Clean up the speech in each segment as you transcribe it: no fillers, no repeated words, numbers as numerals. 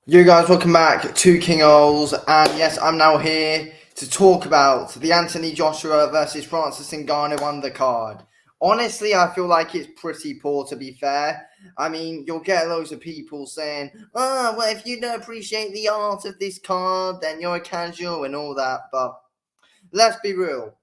You guys, welcome back to King Oles, and yes, I'm now here to talk about the Anthony Joshua versus Francis Ngannou undercard. Honestly, I feel like it's pretty poor, to be fair. I mean, you'll get loads of people saying, "Oh, well, if you don't appreciate the art of this card, then you're a casual and all that." But let's be real.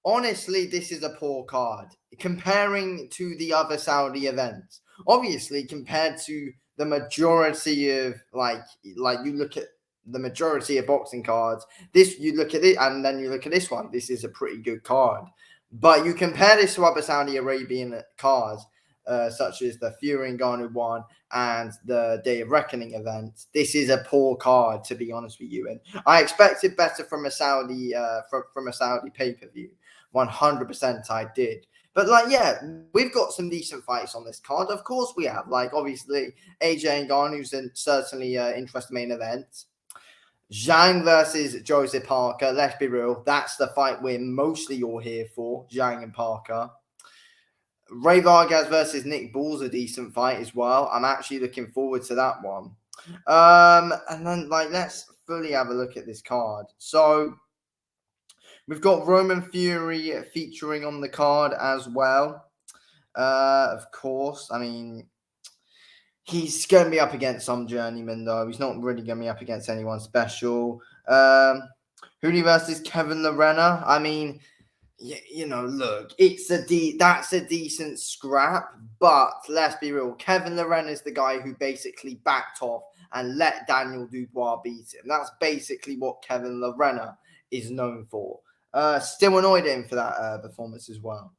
Honestly, this is a poor card comparing to the other Saudi events. Obviously, compared to the majority of like you look at the majority of boxing cards, this you look at it and then you look at this one. This is a pretty good card, but you compare this to other Saudi Arabian cards, such as the Fury and Ngannou one and the Day of Reckoning event. This is a poor card, to be honest with you. And I expected better from a Saudi from a Saudi pay per view. 100% I did. But yeah, we've got some decent fights on this card. Of course we have. Like obviously AJ and Ngannou's certainly interesting main event. Zhang versus Joseph Parker. Let's be real, that's the fight we're mostly all here for. Zhang and Parker. Ray Vargas versus Nick Ball's a decent fight as well. I'm actually looking forward to that one. And then let's fully have a look at this card. So we've got Roman Fury featuring on the card as well. Of course, I mean, he's going to be up against some journeyman, though. He's not really going to be up against anyone special. Hootie versus Kevin Lorena. I mean, look, that's a decent scrap, but let's be real. Kevin Loren is the guy who basically backed off and let Daniel Dubois beat him. That's basically what Kevin Lorena is known for. Still annoyed at him for that performance as well.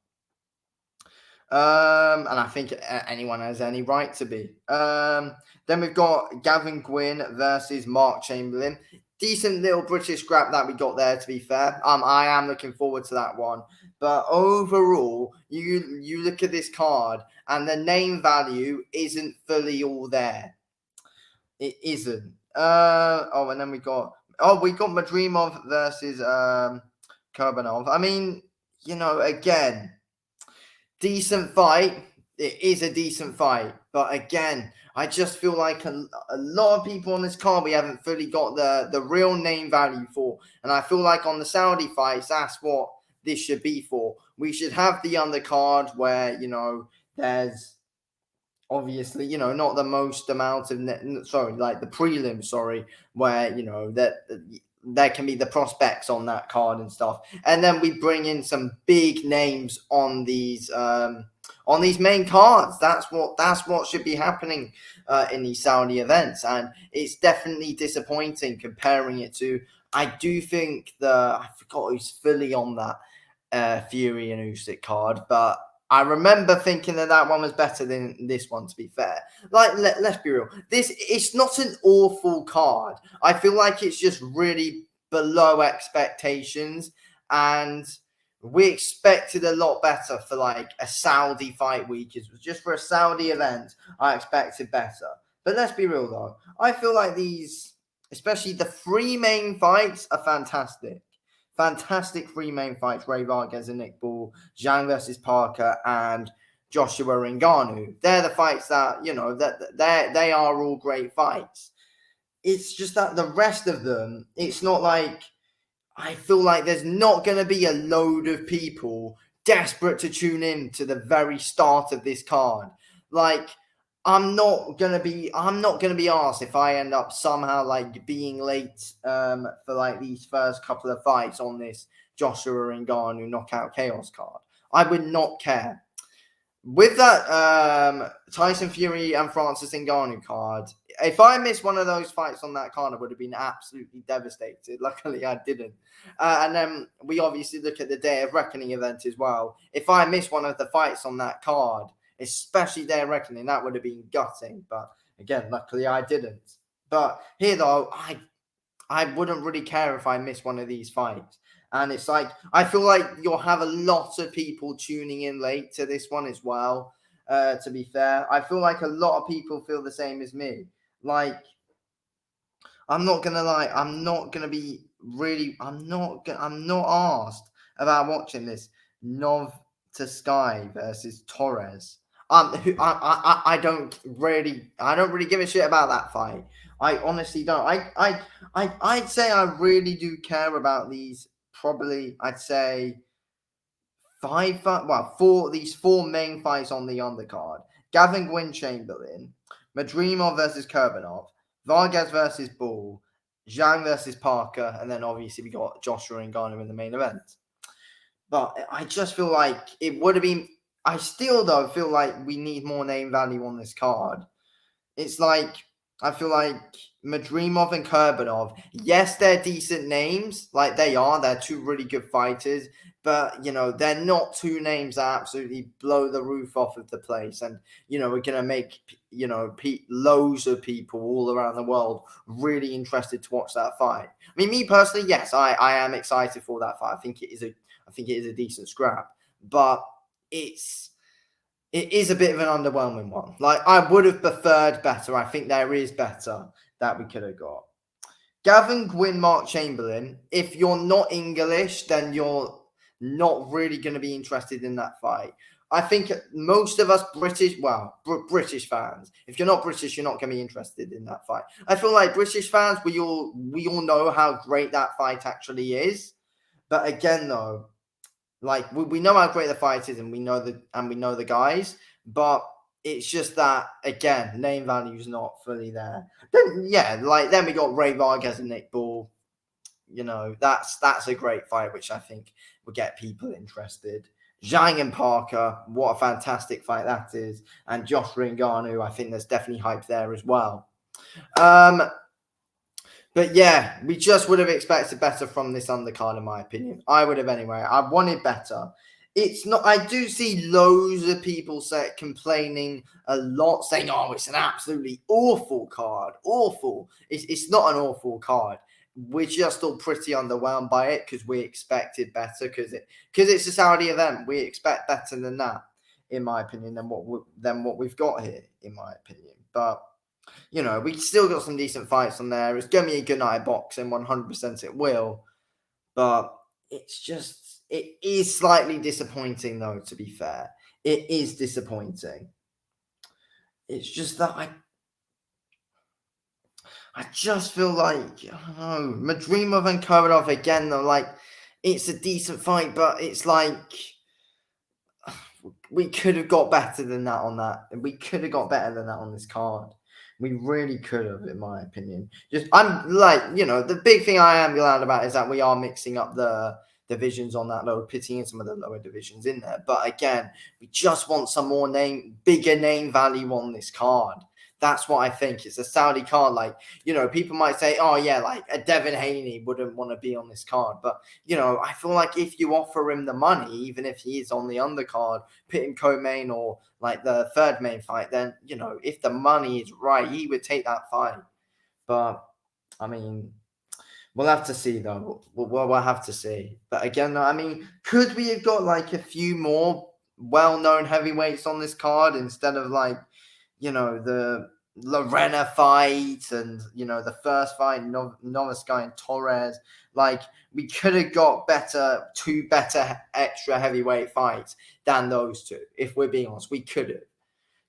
And I think anyone has any right to be. Then we've got Gavin Gwynn versus Mark Chamberlain. Decent little British scrap that we got there, to be fair. I am looking forward to that one. But overall, you look at this card and the name value isn't fully all there. It isn't. And then we got Madrimov versus Kurbanov. I mean, again, decent fight. It is a decent fight, but again, I just feel like a lot of people on this card we haven't fully got the real name value for, and I feel like on the Saudi fights, that's what this should be for. We should have the undercard where there's obviously not the most amount of like the prelim, where that there can be the prospects on that card and stuff, and then we bring in some big names on these main cards. That's what should be happening in these Saudi events, and it's definitely disappointing comparing it to. I do think I forgot who's fully on that Fury and Usyk card, but I remember thinking that one was better than this one, to be fair. Let's be real. It's not an awful card. I feel like it's just really below expectations, and we expected a lot better for like a Saudi fight week. It was just for a Saudi event. I expected better. But let's be real, though. I feel like these, especially the three main fights, are fantastic. Fantastic three main fights: Ray Vargas and Nick Ball, Zhang versus Parker, and Joshua Ngannou. They're the fights that they are all great fights. It's just that the rest of them, it's not like I feel like there's not going to be a load of people desperate to tune in to the very start of this card. Like I'm not gonna be asked if I end up somehow like being late for like these first couple of fights on this Joshua Ngannou knockout chaos card. I would not care. With that Tyson Fury and Francis Ngannou card, if I missed one of those fights on that card, I would have been absolutely devastated. Luckily, I didn't. And then we obviously look at the Day of Reckoning event as well. If I missed one of the fights on that card, especially Day of Reckoning, that would have been gutting. But again, luckily, I didn't. But here, though, I wouldn't really care if I missed one of these fights. And it's like, I feel like you'll have a lot of people tuning in late to this one as well, to be fair. I feel like a lot of people feel the same as me. Like, I'm not going to lie, I'm not asked about watching this Nov to Sky versus Torres. I don't really give a shit about that fight. I honestly don't. I'd say I really do care about these. Probably, I'd say four main fights on the undercard: Gavin Gwynn Chamberlain, Madrimov versus Kurbanov, Vargas versus Bull, Zhang versus Parker, and then obviously we got Joshua and Ngannou in the main event. But I just feel like it would have been. I still though feel like we need more name value on this card. It's like I feel like Madrimov and Kurbanov. Yes, they're decent names. Like they are. They're two really good fighters. But they're not two names that absolutely blow the roof off of the place, and we're gonna make loads of people all around the world really interested to watch that fight. I mean, me personally, yes, I am excited for that fight. I think it is a decent scrap, but it is a bit of an underwhelming one. Like, I would have preferred better. I think there is better that we could have got. Gavin Gwynn, Mark Chamberlain. If you're not English, then you're not really going to be interested in that fight. I think most of us British fans, if you're not British, you're not going to be interested in that fight. I feel like British fans, we all know how great that fight actually is. But again, though, like we know how great the fight is, and we know the guys, but it's just that again, name value is not fully there. Then we got Ray Vargas and Nick Bull. That's a great fight, which I think will get people interested. Zhang and Parker, what a fantastic fight that is, and Joshua and Ngannou, I think there's definitely hype there as well. But yeah, we just would have expected better from this undercard, in my opinion. I would have anyway. I wanted better. It's not. I do see loads of people complaining a lot, saying, "Oh, it's an absolutely awful card. Awful." It's not an awful card. We're just all pretty underwhelmed by it because we expected better. Because it's a Saudi event, we expect better than that, in my opinion, than what we've got here, in my opinion. But we still got some decent fights on there. It's going to be a good night of boxing, 100% it will. But it is slightly disappointing, though, to be fair. It is disappointing. It's just that I just feel like, I don't know, Madrimov and Kurbanov again, though, like, it's a decent fight, but it's like, we could have got better than that on that. We could have got better than that on this card. We really could have, in my opinion. I'm like, the big thing I am glad about is that we are mixing up the divisions on that lower, pitting in some of the lower divisions in there. But again, we just want some more bigger name value on this card. That's what I think. It's a Saudi card. Like, people might say, oh, yeah, like a Devin Haney wouldn't want to be on this card. But, I feel like if you offer him the money, even if he is on the undercard, put him co-main or like the third main fight, then, if the money is right, he would take that fight. But, I mean, we'll have to see, though. We'll have to see. But again, I mean, could we have got like a few more well-known heavyweights on this card instead of like, the Lorena fight and, the first fight, Novoskaya and Torres. Like, we could have got two better extra heavyweight fights than those two. If we're being honest, we could have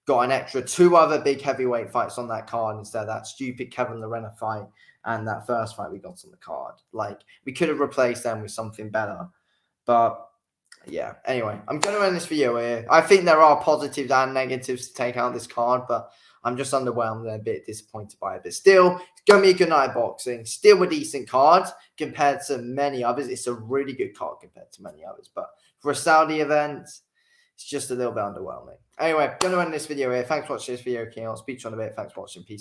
got an extra two other big heavyweight fights on that card instead of that stupid Kevin Lorena fight and that first fight we got on the card. Like, we could have replaced them with something better. But yeah, anyway, I'm going to end this video here. I think there are positives and negatives to take out of this card, but I'm just underwhelmed and a bit disappointed by it. But still, it's going to be a good night of boxing. Still a decent card compared to many others. It's a really good card compared to many others. But for a Saudi event, it's just a little bit underwhelming. Anyway, going to end this video here. Thanks for watching this video, King. I'll speak to you in a bit. Thanks for watching. Peace.